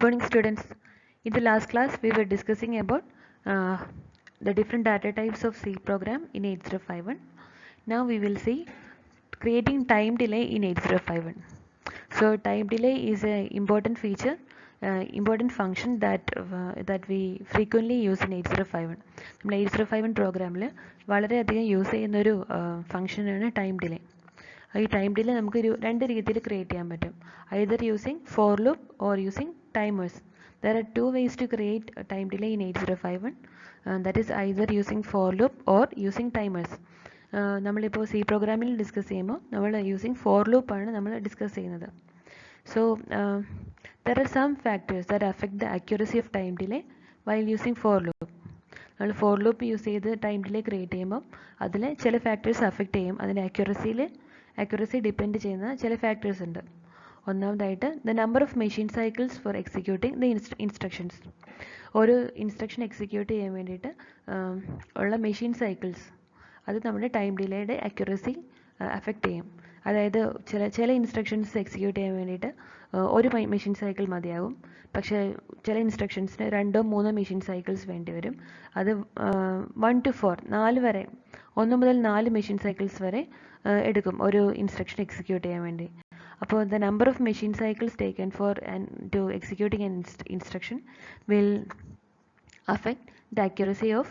Morning students. In the last class we were discussing about the different data types of C program in 8051. Now we will see creating time delay in 8051. So time delay is an important feature, important function that we frequently use in 8051. നമ്മൾ 8051 പ്രോഗ്രാമിൽ വളരെയധികം use ചെയ്യുന്ന ഒരു ഫംഗ്ഷനാണ് time delay. ഈ time delay നമുക്ക് രണ്ട് രീതിയിൽ ക്രിയേറ്റ് ചെയ്യാൻ പറ്റും. either using for loop or using timers. There are two ways to create a time delay in 8051. That is either using for loop or using timers. നമ്മളിപ്പോൾ C പ്രോഗ്രാമിൽ discuss ചെയ്യുമ്പോൾ നമ്മൾ using for loop ആണ് നമ്മൾ discuss ചെയ്യുന്നത്. So there are some factors that affect the accuracy of time delay while using for loop. നമ്മൾ four loop use ചെയ്ത് time delay create ചെയ്യുമ്പോൾ അതിൽ ചില ഫാക്ടേഴ്സ് അഫക്റ്റ് ചെയ്യും. അതിൻ്റെ അക്യുറസി ഡിപ്പെൻഡ് ചെയ്യുന്ന ചില ഫാക്ടേഴ്സ് ഉണ്ട്. ഒന്നാമതായിട്ട് the number of machine cycles for executing the instructions. ഒരു ഇൻസ്ട്രക്ഷൻ എക്സിക്യൂട്ട് ചെയ്യാൻ വേണ്ടിയിട്ട് ഉള്ള മെഷീൻ സൈക്കിൾസ് അത് നമ്മുടെ ടൈം ഡിലേയുടെ അക്യുറസി അഫക്റ്റ് ചെയ്യും. അതായത് ചില ഇൻസ്ട്രക്ഷൻസ് എക്സിക്യൂട്ട് ചെയ്യാൻ വേണ്ടിയിട്ട് ഒരു മെഷീൻ സൈക്കിൾ മതിയാകും. പക്ഷേ ചില ഇൻസ്ട്രക്ഷൻസിന് 2-3 മെഷീൻ സൈക്കിൾസ് വേണ്ടി വരും. അത് 1 to 4 4 വരെ 1 മുതൽ 4 മെഷീൻ സൈക്കിൾസ് വരെ എടുക്കും ഒരു ഇൻസ്ട്രക്ഷൻ എക്സിക്യൂട്ട് ചെയ്യാൻ വേണ്ടി. അപ്പോൾ the number of machine cycles taken for to executing an instruction will affect the accuracy of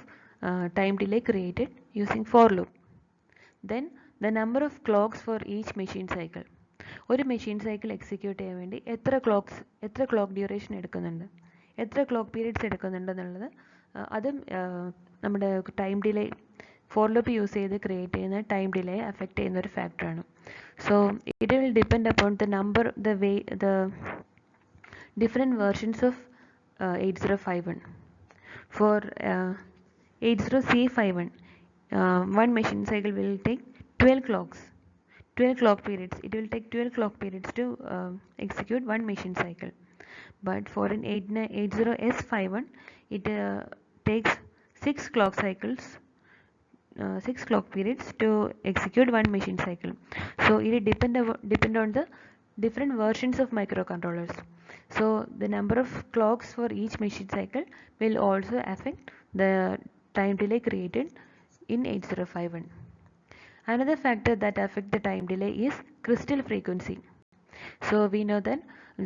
time delay created using for loop. Then the number of clocks for each machine cycle. ഒരു machine cycle execute ചെയ്യാൻ വേണ്ടി എത്ര clock duration എടുക്കുന്നുണ്ട്, എത്ര clock periods എടുക്കുന്നുണ്ടെന്നുള്ളത് അതും നമ്മുടെ time delay for loop use ചെയ്ത് ക്രിയേറ്റ് ചെയ്യുന്ന ടൈം ഡിലേ അഫക്റ്റ് ചെയ്യുന്ന ഒരു ഫാക്ടറാണ്. So it will depend upon the different versions of 8051. For 80C51, one machine cycle will take 12 clock periods. It will take 12 clock periods to execute one machine cycle. But for an 80S51, it takes 6 clock periods to execute one machine cycle. So it depend on the different versions of microcontrollers. So the number of clocks for each machine cycle will also affect the time delay created in 8051. Another factor that affects the time delay is crystal frequency. So we know that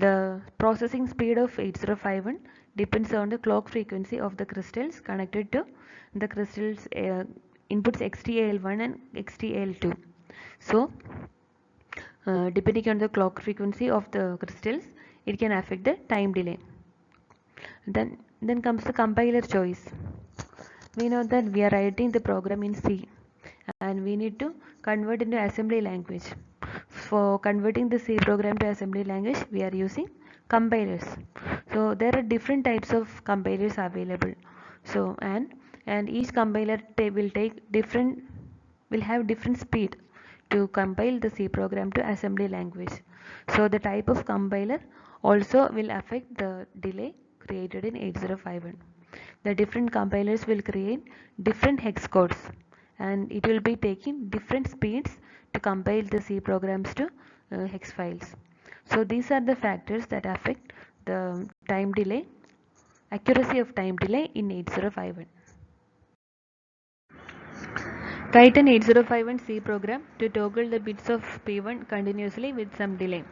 the processing speed of 8051 depends on the clock frequency of the crystals connected to the crystals inputs XTAL1 and XTAL2. So depending on the clock frequency of the crystals, it can affect the time delay. Then comes the compiler choice. We know that we are writing the program in C and we need to convert into assembly language. For converting the C program to assembly language, we are using compilers. So there are different types of compilers available. So and each compiler will have different speed to compile the C program to assembly language. So the type of compiler also will affect the delay created in 8051. The different compilers will create different hex codes and it will be taking different speeds to compile the C programs to hex files. So these are the factors that affect the time delay, accuracy of time delay in 8051. Write an 8051 C program to toggle the bits of P1 continuously with some delay.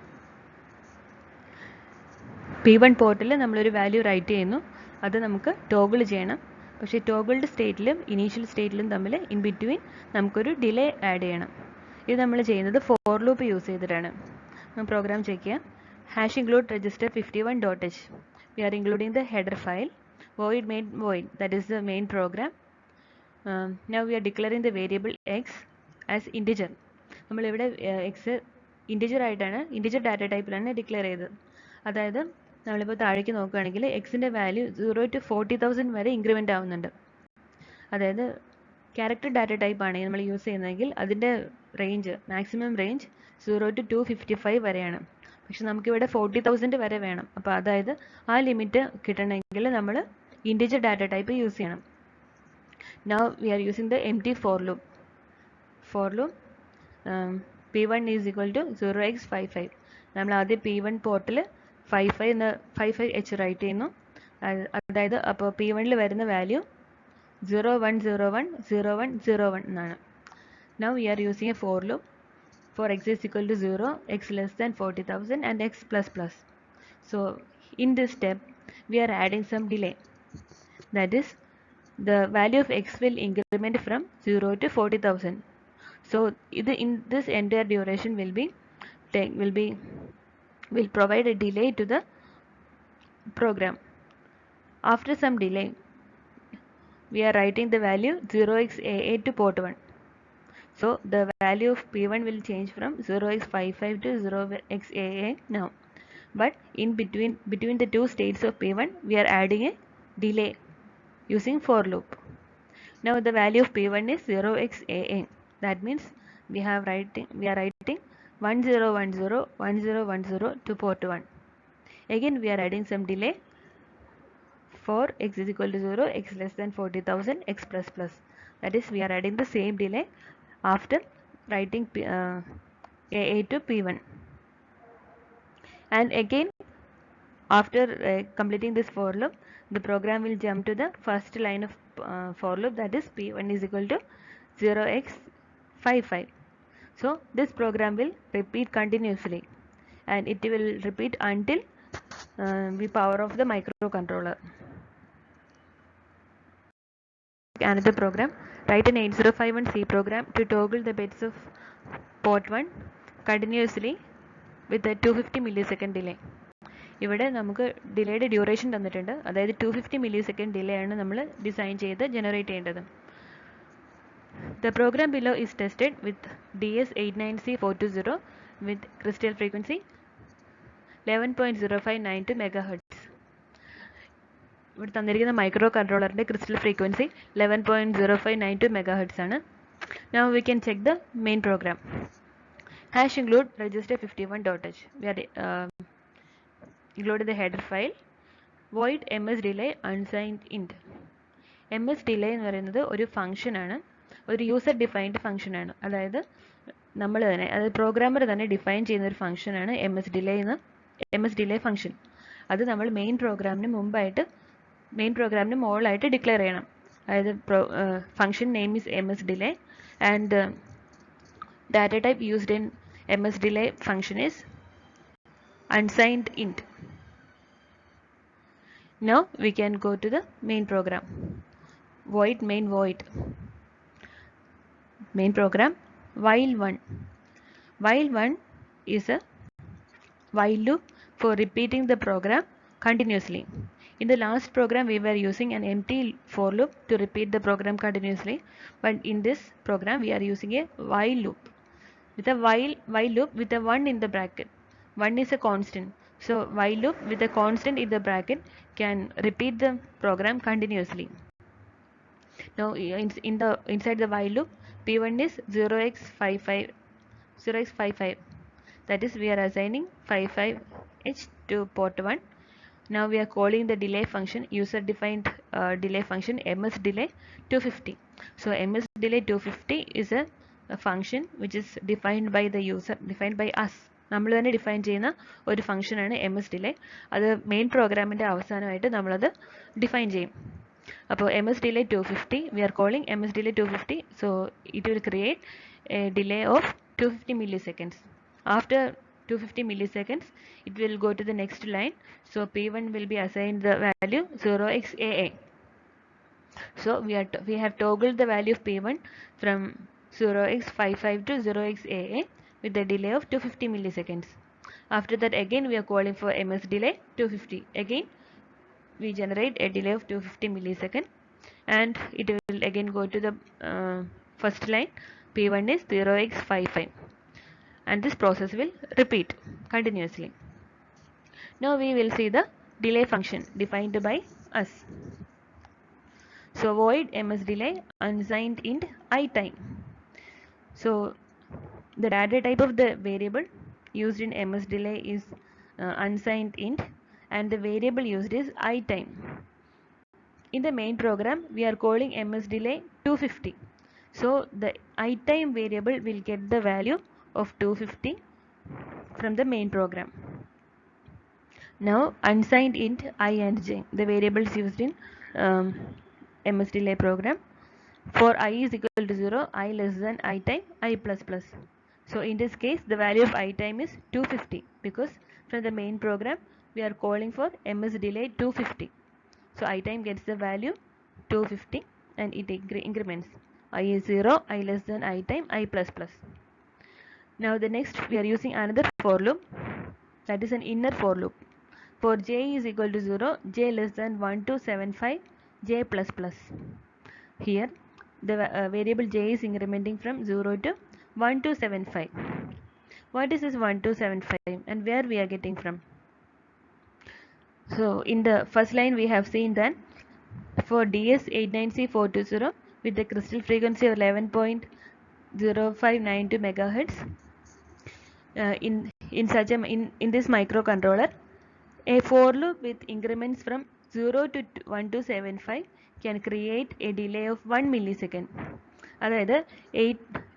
P1 പോർട്ടിൽ നമ്മളൊരു value right ചെയ്യുന്നു, അത് നമുക്ക് toggle ചെയ്യണം. പക്ഷേ toggled സ്റ്റേറ്റിലും initial സ്റ്റേറ്റിലും തമ്മിൽ in between നമുക്കൊരു ഡിലേ ആഡ് ചെയ്യണം. ഇത് നമ്മൾ ചെയ്യുന്നത് ഫോർ ലൂപ്പ് യൂസ് ചെയ്തിട്ടാണ്. പ്രോഗ്രാം ചെക്ക് ചെയ്യാം. Hash include register 51.h. We are including the header file void main void, that is the main program. Now we are declaring the variable x as integer. നമ്മൾ ഇവിടെ X integer ആയിട്ടാണ്, integer data ടൈപ്പിലാണ് declare ചെയ്തത്. അതായത് നമ്മളിപ്പോൾ താഴേക്ക് നോക്കുകയാണെങ്കിൽ എക്സിൻ്റെ value 0 to 40,000 വരെ ഇൻക്രിമെൻ്റ് ആവുന്നുണ്ട്. അതായത് ക്യാരക്ടർ ഡാറ്റ ടൈപ്പ് ആണ് നമ്മൾ യൂസ് ചെയ്യുന്നതെങ്കിൽ അതിൻ്റെ റേഞ്ച് മാക്സിമം റേഞ്ച് 0 to 255 വരെയാണ്. പക്ഷെ നമുക്കിവിടെ 40,000 വരെ വേണം. അപ്പോൾ അതായത് ആ ലിമിറ്റ് കിട്ടണമെങ്കിൽ നമ്മൾ ഇൻറ്റിജർ ഡാറ്റ ടൈപ്പ് യൂസ് ചെയ്യണം. Now we are using the empty for loop. For loop P1 is equal to 0x55. നമ്മൾ ആദ്യം P1 പോർട്ടിൽ 55H write ചെയ്യുന്നു. അതായത് അപ്പോൾ P1 വരുന്ന വാല്യൂ 01010101 എന്നാണ്. Now we are using a for loop for x is equal to 0, x less than 40,000 and x plus plus. So in this step we are adding some delay. That is, the value of x will increment from 0 to 40,000. So in this entire duration will provide a delay to the program. After some delay, we are writing the value 0xAA to port 1. So the value of P1 will change from 0x55 to 0xAA now. But in between the two states of P1, we are adding a delay using for loop. Now the value of P1 is 0xAA. That means we are writing 1010 to port 1. Again we are adding some delay for x is equal to 0, x less than 40,000, x plus plus. That is, we are adding the same delay after writing AA to P1. And again, after completing this for loop, the program will jump to the first line of for loop, that is P1 is equal to 0x55. So this program will repeat continuously, and it will repeat until we power off the microcontroller. Another program, write an 8051 C program to toggle the bits of port 1 continuously with a 250 millisecond delay. ഇവിടെ നമുക്ക് ഡിലേയുടെ duration തന്നിട്ടുണ്ട്. അതായത് 250 millisecond delay ആണ് നമ്മൾ design ചെയ്ത് generate ചെയ്യേണ്ടത്. The program below is tested with DS89C420 with crystal frequency 11.0592 MHz. ഇവിടെ തന്നിരിക്കുന്ന മൈക്രോ കൺട്രോളറിൻ്റെ ക്രിസ്റ്റൽ ഫ്രീക്വൻസി 11.0592 MHz ആണ്. Now we can check the main program. Hash include register 51.h. We are included the header file. Void ms delay unsigned int. ms delay എന്ന് പറയുന്നത് ഒരു function ആണ്, ഒരു user defined function ആണ്. അതായത് നമ്മൾ തന്നെ, അതായത് പ്രോഗ്രാമർ തന്നെ ഡിഫൈൻ ചെയ്യുന്ന ഒരു ഫംഗ്ഷൻ ആണ് ms delay ഫംഗ്ഷൻ. അത് നമ്മൾ മെയിൻ പ്രോഗ്രാമിന് മുകളിലായിട്ട് ഡിക്ലെയർ ചെയ്യണം. അതായത് function name is ms delay and data type used in ms delay function is unsigned int. Now we can go to the main program. Void main program while 1. While 1 is a while loop for repeating the program continuously. In the last program we were using an empty for loop to repeat the program continuously, but in this program we are using a while loop with a while loop with a 1 in the bracket. 1 is a constant, so while loop with a constant in the bracket can repeat the program continuously. Now inside the while loop, P1 is 0x55. That is, we are assigning 55H to port 1. Now we are calling the delay function, user defined delay function ms delay 250. So ms delay 250 is a function which is defined by the user, defined by us. നമ്മൾ തന്നെ define ചെയ്യുന്ന ഒരു ഫംഗ്ഷനാണ് ms delay. അത് main പ്രോഗ്രാമിൻ്റെ അവസാനമായിട്ട് നമ്മളത് define ചെയ്യും. അപ്പോൾ ms delay 250, we are calling ms delay 250. So it will create a delay of 250 milliseconds. After 250 milliseconds, it will go to the next line. So P1 will be assigned the value 0xAA. So we have toggled the value of P1 from 0x55 to 0xAA with the delay of 250 milliseconds. After that, again we are calling for ms delay 250. Again we generate a delay of 250 millisecond, and it will again go to the first line. P1 is 0x55, and this process will repeat continuously. Now we will see the delay function defined by us. So void ms delay unsigned int I time. So the data type of the variable used in ms delay is unsigned int, and the variable used is I time. In the main program we are calling ms delay 250. So the I time variable will get the value of 250 from the main program. Now unsigned int I and j, the variables used in MS delay program. For I is equal to 0, I less than I time I plus plus. So in this case the value of I time is 250 because from the main program we are calling for MS delay 250. So I time gets the value 250 and it increments. I is 0, I less than I time I plus plus. Now the next we are using another for loop, that is an inner for loop. For j is equal to 0, j less than 1275, j plus plus. Here the variable j is incrementing from 0 to 1275. What is this 1275 and where we are getting from? So in the first line we have seen that for DS89C420 with the crystal frequency of 11.0592 megahertz, in this microcontroller, a for loop with increments from 0 to 1275 can create a delay of 1 millisecond. അതായത്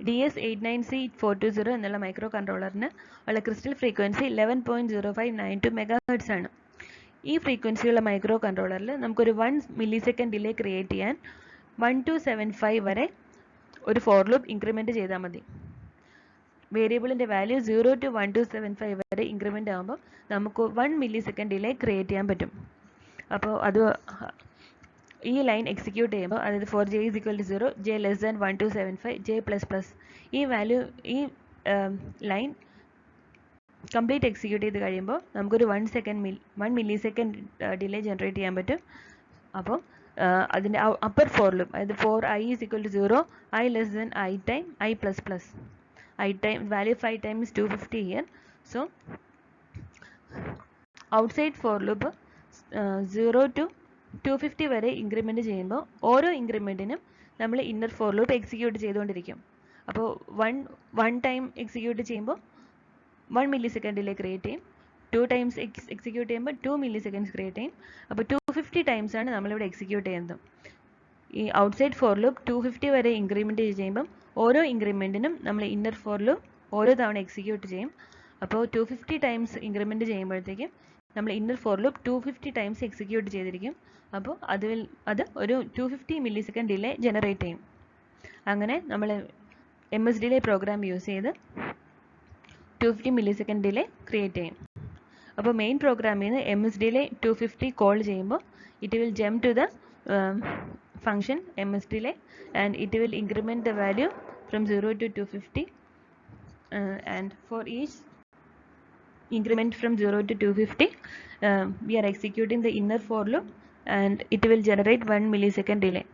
DS89C420 എന്നുള്ള micro കൺട്രോളറിന് ഉള്ള crystal frequency 11.0592 megahertz ആണ്. ഈ ഫ്രീക്വൻസിയുള്ള micro കൺട്രോളറിൽ നമുക്കൊരു 1 millisecond delay create ചെയ്യാൻ 1275 വരെ ഒരു for loop increment ചെയ്താൽ മതി. വേരിയബിളിൻ്റെ വാല്യൂ 0 to 1275 വരെ ഇൻക്രിമെൻ്റ് ആകുമ്പോൾ നമുക്ക് 1 മില്ലിസെക്കൻഡ് ഡിലേ ക്രിയേറ്റ് ചെയ്യാൻ പറ്റും. അപ്പോൾ അത് ഈ ലൈൻ എക്സിക്യൂട്ട് ചെയ്യുമ്പോൾ, അതായത് for J is equal to 0, J less than 1275, J plus plus, ഈ വാല്യൂ ഈ ലൈൻ കംപ്ലീറ്റ് എക്സിക്യൂട്ട് ചെയ്ത് കഴിയുമ്പോൾ നമുക്കൊരു 1 മില്ലിസെക്കൻഡ് ഡിലേ ജനറേറ്റ് ചെയ്യാൻ പറ്റും. അപ്പോൾ അതിൻ്റെ അപ്പർ ഫോർ ലൂപ്പ്, അതായത് for I is equal to 0, I less than I time I plus plus. I time value of I time is 250 here. So outside for loop 0 to 250 വരെ increment ചെയ്യുമ്പോൾ ഓരോ ഇൻക്രിമെൻറ്റിനും നമ്മൾ inner for loop execute ചെയ്തുകൊണ്ടിരിക്കും. അപ്പോൾ one time execute ചെയ്യുമ്പോൾ 1 മില്ലിസെക്കൻഡിലെ create ചെയ്യും, 2 times execute ചെയ്യുമ്പോൾ 2 milliseconds create ചെയ്യും. അപ്പോൾ 250 ടൈംസ് ആണ് നമ്മളിവിടെ എക്സിക്യൂട്ട് ചെയ്യുന്നത്. ഈ ഔട്ട്സൈഡ് ഫോർ ലൂപ്പ് 250 വരെ ഇൻക്രിമെൻറ്റ് ചെയ്യുമ്പം ഓരോ ഇൻക്രിമെൻറ്റിനും നമ്മൾ ഇന്നർ ഫോർ ലൂപ്പ് ഓരോ തവണ എക്സിക്യൂട്ട് ചെയ്യും. അപ്പോൾ 250 ടൈംസ് ഇൻക്രിമെൻറ്റ് ചെയ്യുമ്പോഴത്തേക്കും നമ്മൾ inner for loop 250 times execute ചെയ്തിരിക്കും. അപ്പോൾ അത് ഒരു 250 മില്ലിസെക്കൻഡ് ഡിലേ ജനറേറ്റ് ചെയ്യും. അങ്ങനെ നമ്മൾ MS ഡിലേ പ്രോഗ്രാം യൂസ് ചെയ്ത് 250 മില്ലിസെക്കൻഡ് ഡിലേ ക്രിയേറ്റ് ചെയ്യും. അപ്പോൾ മെയിൻ പ്രോഗ്രാമിൽ നിന്ന് MS ഡിലേ 250 കോൾ ചെയ്യുമ്പോൾ it will jump to the function MS delay and it will increment the value from 0 to 250, and for each increment from 0 to 250 we are executing the inner for loop and it will generate 1 millisecond delay.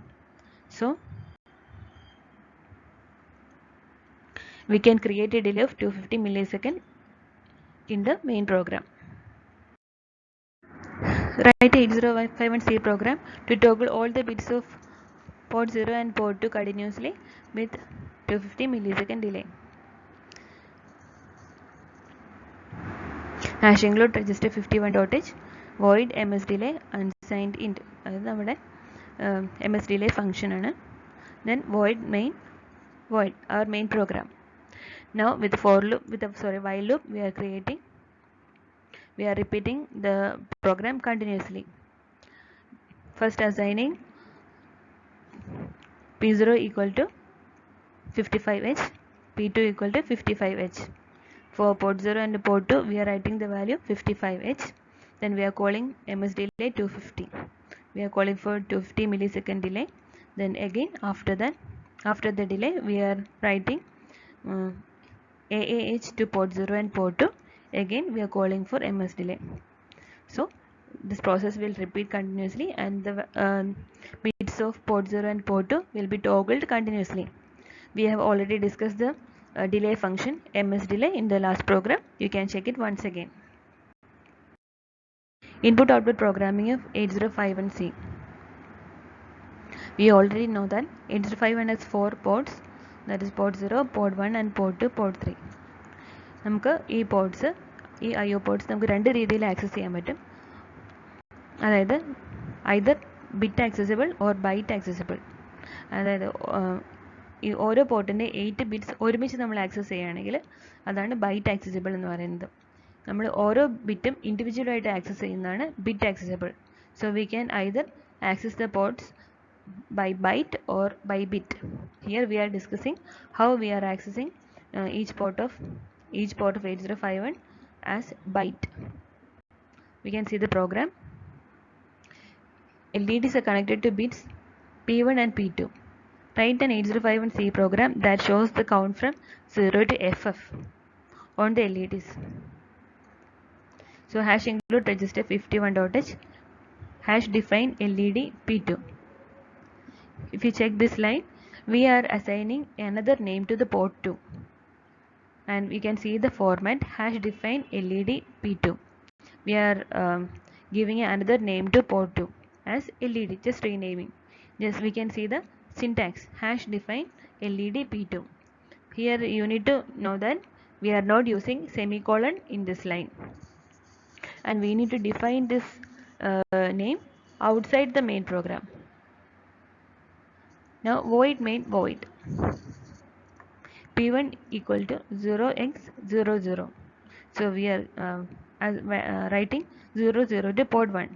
So we can create a delay of 250 millisecond in the main program. Write 8051C program to toggle all the bits of port 0 and port 2 continuously with 250 millisecond delay. Hash include register 51.h void MS delay unsigned int, അത് നമ്മുടെ MS delay function ആണ്. Then void our main program. Now with while loop we are repeating the program continuously. First assigning P0 equal to 55H, P2 equal to 55H. For port 0 and port 2 we are writing the value 55H. Then we are calling MS delay 250. We are calling for 250 millisecond delay. Then again after the delay we are writing AAH to port 0 and port 2. Again we are calling for MS delay. So this process will repeat continuously and the bits of port 0 and port 2 will be toggled continuously. We have already discussed the delay function MS delay in the last program. You can check it once again. Input output programming of 8051C. We already know that 8051 has 4 ports, that is port 0, port 1 and port 2, port 3. നമുക്ക് ഈ ports, ഈ IO ports നമുക്ക് രണ്ട് രീതിയിൽ access ചെയ്യാൻ പറ്റും. അതായത് either bit accessible or byte accessible. അതായത് ഈ ഓരോ പോർട്ടിൻ്റെ 8 ബിറ്റ്സ് ഒരുമിച്ച് നമ്മൾ ആക്സസ് ചെയ്യുകയാണെങ്കിൽ അതാണ് ബൈറ്റ് ആക്സസിബിൾ എന്ന് പറയുന്നത്. നമ്മൾ ഓരോ ബിറ്റും ഇൻഡിവിജ്വലായിട്ട് ആക്സസ് ചെയ്യുന്നതാണ് bit accessible. So we can either access the ports by byte or by bit. Here we are discussing how we are accessing each port of 8051 as byte. We can see the program. LEDs are connected to bits P1 and P2. Write an 8051C program that shows the count from 0 to FF on the LEDs. So hash include register 51.h hash define LED P2. If you check this line, we are assigning another name to the port 2, and we can see the format hash define LED P2. We are giving another name to port 2 as LED, just renaming. Just we can see the syntax hash define LED P2. Here you need to know that we are not using semicolon in this line, and we need to define this name outside the main program. Now void main void P1 equal to 0x00. So we are writing 00 to port 1.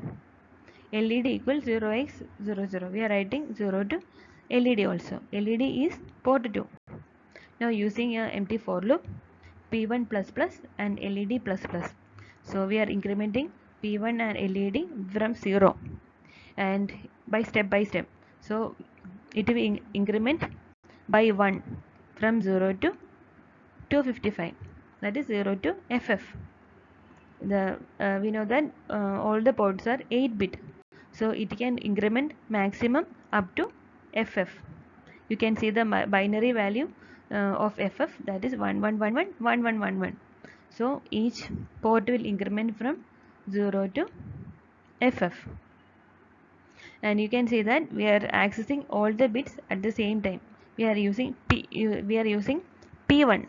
LED equals 0x00. We are writing 0 to LED also. LED is port 2. Now using a empty for loop, P1 plus plus and LED plus plus. So we are incrementing P1 and LED from 0 and by step. So it will increment by 1 from 0 to 255, that is 0 to FF. We know that all the ports are 8-bit, so it can increment maximum up to FF. You can see the binary value of FF, that is 1111 1111. So each port will increment from 0 to FF, and you can see that we are accessing all the bits at the same time. We are using P1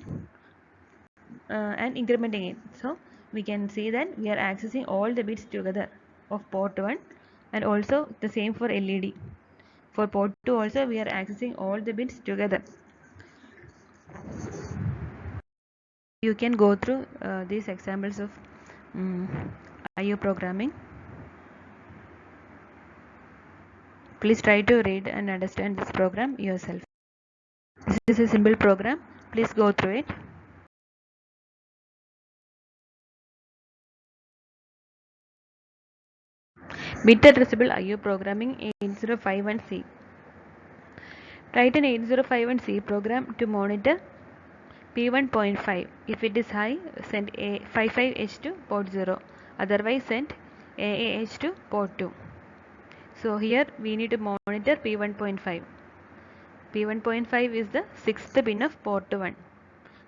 and incrementing it. So we can see that we are accessing all the bits together of port 1, and also the same for LED. For port 2 also we are accessing all the bits together. You can go through these examples of IO programming. Please try to read and understand this program yourself. This is a simple program. Please go through it. Bit addressable IO programming 8051C. Write an 8051C program to monitor P1.5. If it is high, send a 55H to port 0. Otherwise, send AAH to port 2. So here we need to monitor P1.5. P1.5 is the 6th pin of port 1.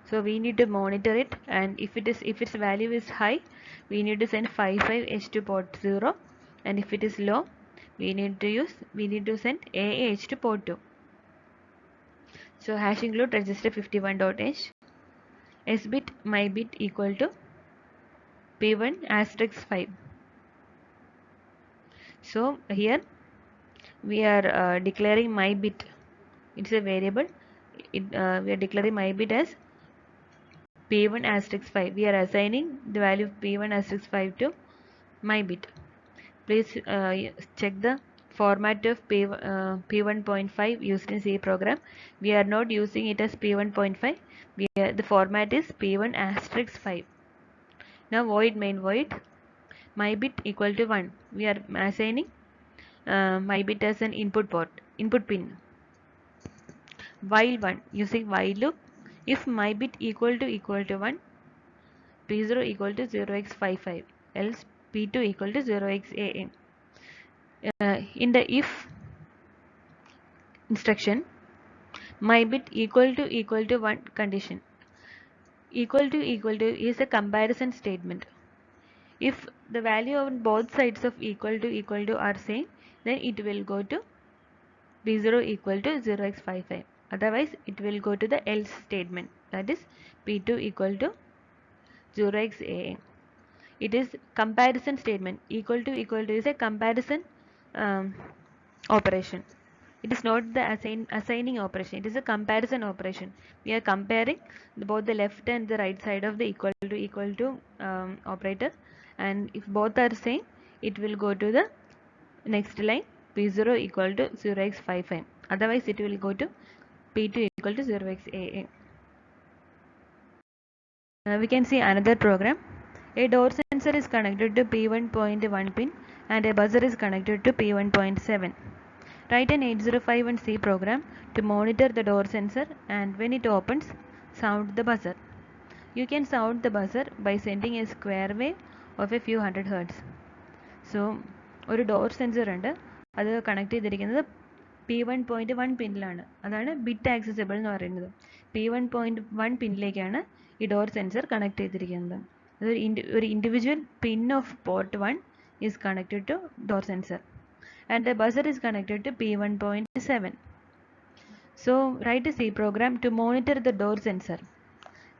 So we need to monitor it, and if its value is high, we need to send 55H to port 0, and if it is low, we need to send AAH to port 2. So hash include register 51.h s bit my bit equal to P1 asterisk 5. So here we are declaring my bit. It's a variable. We are declaring my bit as P1 asterisk 5. We are assigning the value of P1 asterisk 5 to my bit. Please check the format of P1.5 used in C program. We are not using it as P1.5. The format is P1 asterisk 5. Now void main void my bit equal to 1. We are assigning my bit as an input pin. While 1, using while loop, if my bit equal to 1, P0 equal to 0x55, else P2 equal to 0xAN. In the if instruction, my bit equal to 1 condition. Equal to is a comparison statement. If the value on both sides of equal to are same, then it will go to P0 equal to 0x55. Otherwise, it will go to the else statement, that is P2 equal to 0xAN. It is comparison statement. Equal to is a comparison operation. It is not the assigning operation. It is a comparison operation. We are comparing both the left and the right side of the equal to operator, and if both are same, it will go to the next line P0 equal to 0x55. Otherwise, it will go to P2 equal to 0xAA. We can see another program. A door sensor is connected to P1.1 pin and a buzzer is connected to P1.7. Write an 8051C program to monitor the door sensor, and when it opens, sound the buzzer. You can sound the buzzer by sending a square wave of a few hundred hertz. So, ഒരു door sensor ഉണ്ട്, അത് connect ചെയ്തിരിക്കുന്നത് P1.1 പിന്നിലാണ്. അതാണ് bit accessible എന്ന് പറയുന്നത്. P1.1 പിന്നിലേക്കാണ് ഈ door sensor connect ചെയ്തിരിക്കുന്നത്. ഒരു individual pin of port 1 is connected to door sensor, and the buzzer is connected to P1.7. So write a C program to monitor the door sensor,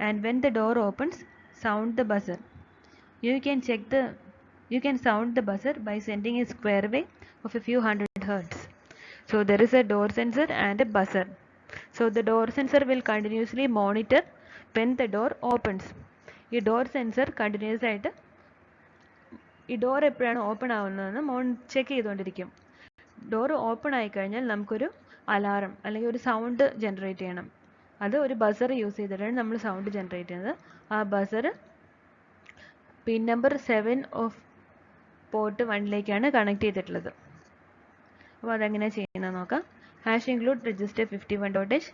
and when the door opens, sound the buzzer. You can sound the buzzer by sending a square wave of a few hundred hertz. So there is a door sensor and a buzzer. So the door sensor will continuously monitor when the door opens. ഈ door sensor continuous ആയിട്ട് ഈ door എപ്പോഴാണ് open ആവുന്നതെന്ന് check ചെയ്തുകൊണ്ടിരിക്കും. Door open ആയിക്കഴിഞ്ഞാൽ നമുക്കൊരു alarm അല്ലെങ്കിൽ ഒരു sound generate ചെയ്യണം. അത് ഒരു ബസർ യൂസ് ചെയ്തിട്ടാണ് നമ്മൾ സൗണ്ട് ജനറേറ്റ് ചെയ്യുന്നത്. ആ buzzer pin number 7 of port 1ലേക്കാണ് കണക്ട് ചെയ്തിട്ടുള്ളത്. അപ്പോൾ അതെങ്ങനെയാണ് ചെയ്യുന്നത് നോക്കാം. Hash include register 51.h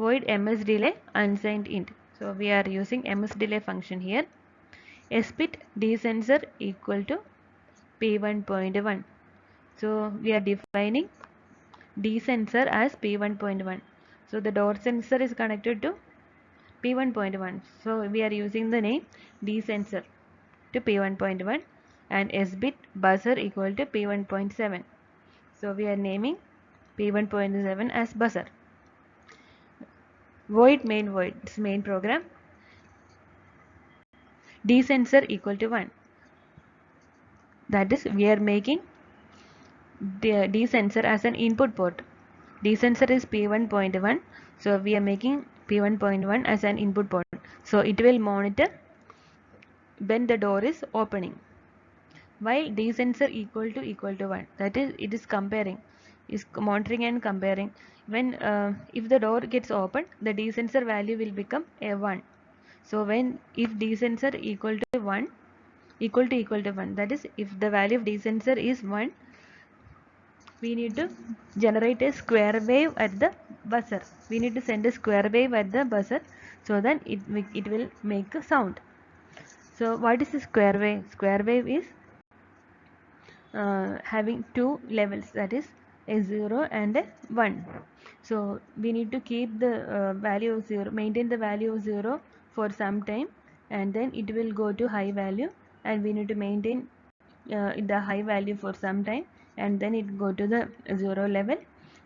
void msdelay unsigned int. So we are using msdelay function here. sbit dsensor equal to p1.1. So we are defining dsensor as p1.1. So the door sensor is connected to p1.1. So we are using the name dsensor to p1.1, and sbit buzzer equal to p1.7. So we are naming p1.7 as buzzer. Void main void, this main program. Dsensor equal to 1. That is, we are making the dsensor as an input port. Dsensor is p1.1, so we are making p1.1 as an input port. So it will monitor when the door is opening. While dsensor equal to 1, that is, it is comparing, is monitoring and comparing. When if the door gets opened, the dsensor value will become a 1. So if dsensor equal to 1, that is, if the value of dsensor is 1, we need to generate a square wave at the buzzer. We need to send a square wave at the buzzer, so that it will make a sound. So what is a square wave? Square wave is having two levels, that is a 0 and a 1. So we need to keep the value of 0, maintain the value of 0 for some time, and then it will go to high value, and we need to maintain the high value for some time, and then it go to the 0 level,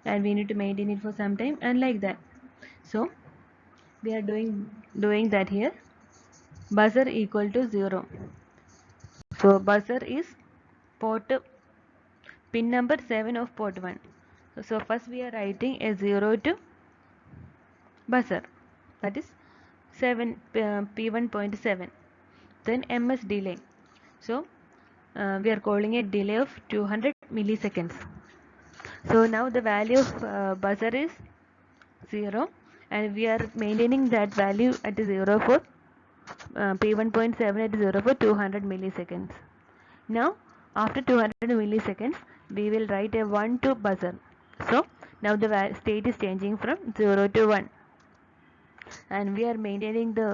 and we need to maintain it for some time, and like that. So we are doing that here. Buzzer equal to 0. So buzzer is pin number 7 of port 1. So first we are writing a 0 to buzzer, that is 7 p1.7. Then ms delay. So we are calling a delay of 200 milliseconds. So now the value of buzzer is 0, and we are maintaining that value at 0 for p1.7 at 0 for 200 milliseconds. Now after 200 milliseconds, we will write a 1 to buzzer. So now the state is changing from 0 to 1, and we are maintaining the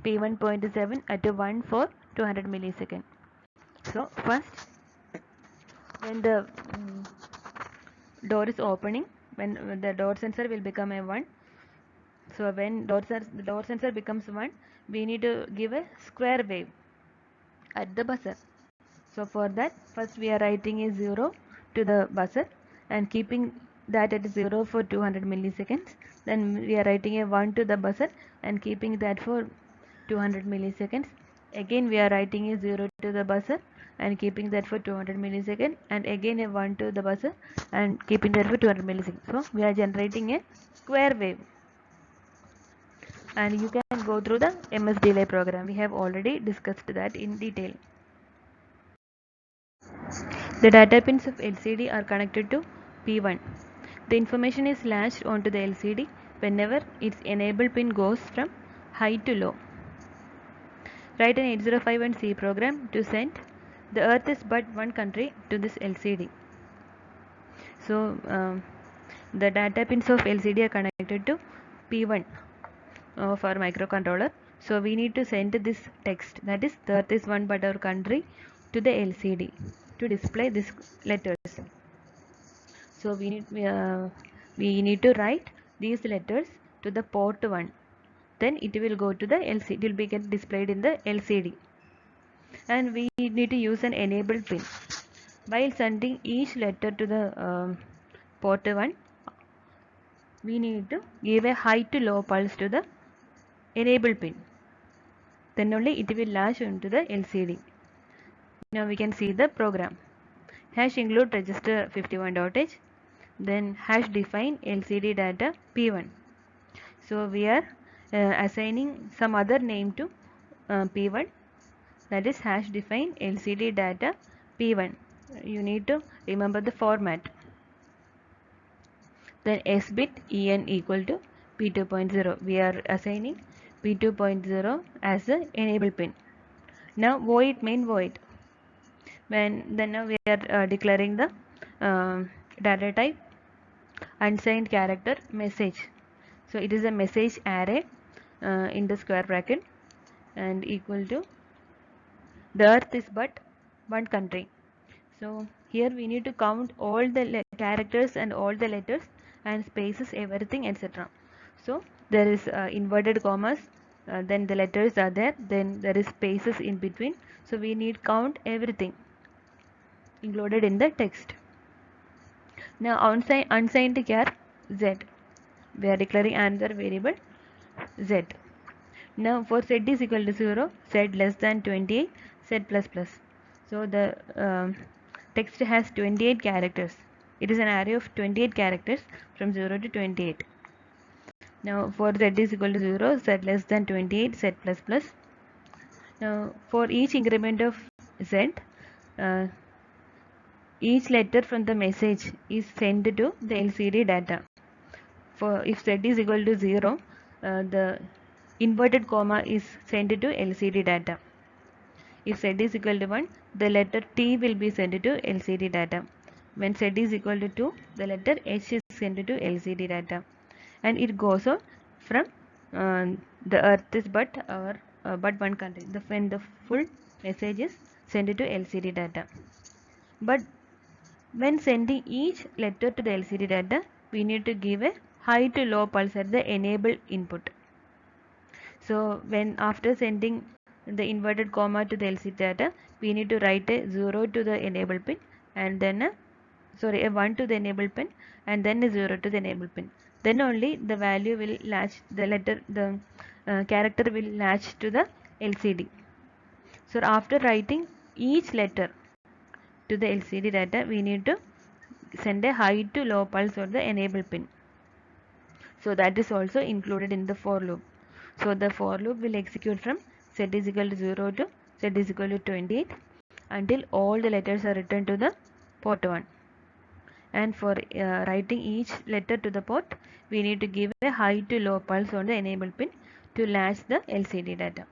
p1.7 at 1 for 200 milliseconds. So first, when the door is opening, when the door sensor will become a 1. So when the door sensor becomes 1, we need to give a square wave at the buzzer. So for that, first we are writing a 0 to the buzzer and keeping that at 0 for 200 milliseconds. Then we are writing a 1 to the buzzer and keeping that for 200 milliseconds. Again we are writing a 0 to the buzzer and keeping that for 200 millisecond, and again a 1 to the buzzer and keeping that for 200 millisecond. So we are generating a square wave, and you can go through the MS delay program. We have already discussed that in detail. The data pins of LCD are connected to P1. The information is latched onto the LCD whenever its enable pin goes from high to low. Write an 8051C program to send the earth is but one country to this LCD. So the data pins of LCD are connected to P1 of our microcontroller. So we need to send this text, that is the earth is one but our country, to the LCD to display these letters. So we need to write these letters to the port 1. Then it will go to the LCD, it will be get displayed in the LCD. And we need to use an enable pin. While sending each letter to the port 1, we need to give a high to low pulse to the enable pin. Then only it will latch into the LCD. Now we can see the program. Hash include register 51.h, then hash define LCD data P1. So we are assigning some other name to P1, that is hash define LCD data P1. You need to remember the format. Then S bit En equal to P2.0. We are assigning P2.0 as the enable pin. Now void main void. Now we are declaring the data type unsigned character message. So it is a message array in the square bracket and equal to the earth is but one country. So here we need to count all the characters and all the letters and spaces, everything, etc. So there is inverted commas, then the letters are there, then there is spaces in between. So we need count everything included in the text. Now unsigned char z, we are declaring another variable z. Now for z is equal to 0, z less than 28, z plus plus. So the text has 28 characters. It is an array of 28 characters from 0 to 28. Now for z is equal to 0, z less than 28, z plus plus. Now for each increment of z, each letter from the message is sent to the LCD data. For if z is equal to 0, the inverted comma is sent to LCD data. If z is equal to 1, the letter T will be sent to LCD data. When z is equal to 2, the letter H is sent to LCD data. And it goes on from the earth is but one country. When the full message is sent to LCD data. But when sending each letter to the LCD data, we need to give a high to low pulse at the enable input. So when after sending the inverted comma to the LCD data, we need to write a 0 to the enable pin and then a 1 to the enable pin and then a 0 to the enable pin. Then only the value will latch, the character will latch to the LCD. So after writing each letter to the LCD data, we need to send a high to low pulse or the enable pin. So that is also included in the for loop. So the for loop will execute from z is equal to 0 to z is equal to 28 until all the letters are returned to the port 1. And for writing each letter to the port, we need to give a high to low pulse on the enable pin to latch the LCD data.